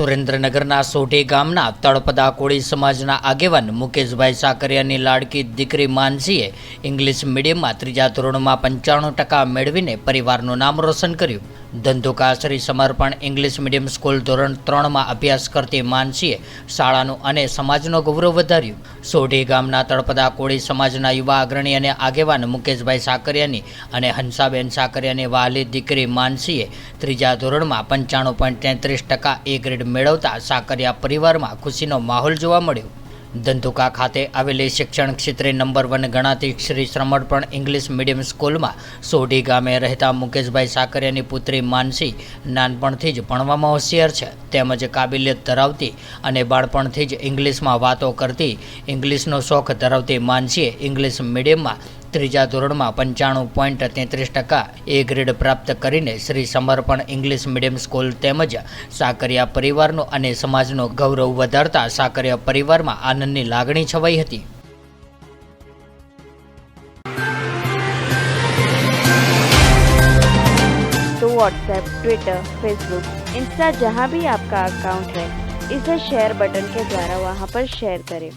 સુરેન્દ્રનગરના સોઢી ગામના તળપદા કોળી સમાજના આગેવાન મુકેશભાઈ સાકરિયાની લાડકી દીકરી માનસીએ ઇંગ્લિશ મીડિયમમાં ત્રીજા ધોરણમાં 95% મેળવીને પરિવારનું નામ રોશન કર્યું. ધંધુકા શ્રી સમર્પણ ઇંગ્લિશ મીડિયમ સ્કૂલ ધોરણ 3માં અભ્યાસ કરતી માનસીએ શાળાનું અને સમાજનું ગૌરવ વધાર્યું. સોઢી ગામના તળપદા કોળી સમાજના યુવા અગ્રણી અને આગેવાન મુકેશભાઈ સાકરિયાની અને હંસાબેન સાકરિયાની વહાલી દીકરી માનસીએ ત્રીજા ધોરણમાં 95.33% એ ગ્રેડ મેળવતા સાકરિયા પરિવારમાં ખુશીનો માહોલ જોવા મળ્યો. ધંધુકા ખાતે આવેલી શિક્ષણ ક્ષેત્રે નંબર 1 ગણાતી શ્રી સમર્પણ ઇંગ્લિશ મીડિયમ સ્કૂલમાં સોઢી ગામે રહેતા મુકેશભાઈ સાકરિયાની પુત્રી માનસી નાનપણથી જ ભણવામાં હોશિયાર છે તેમજ કાબિલિયત ધરાવતી અને બાળપણથી જ ઇંગ્લિશમાં વાતો કરતી ઇંગ્લિશનો શોખ ધરાવતી માનસીએ ઇંગ્લિશ મીડિયમમાં ત્રીજા ધોરણમાં 95.33% એ ગ્રેડ પ્રાપ્ત કરીને શ્રી સમર્પણ ઇંગ્લિશ મીડિયમ સ્કૂલ તેમજ સાકરિયા પરિવારનું અને સમાજનું ગૌરવ વધારતા સાકરિયા પરિવારમાં આનંદની લાગણી છવાઈ હતી. तो व्हाट्सएप, ट्विटर, फेसबुक, इंस्टा जहाँ भी आपका अकाउंट है, इसे शेयर बटन के द्वारा वहाँ पर शेयर करें.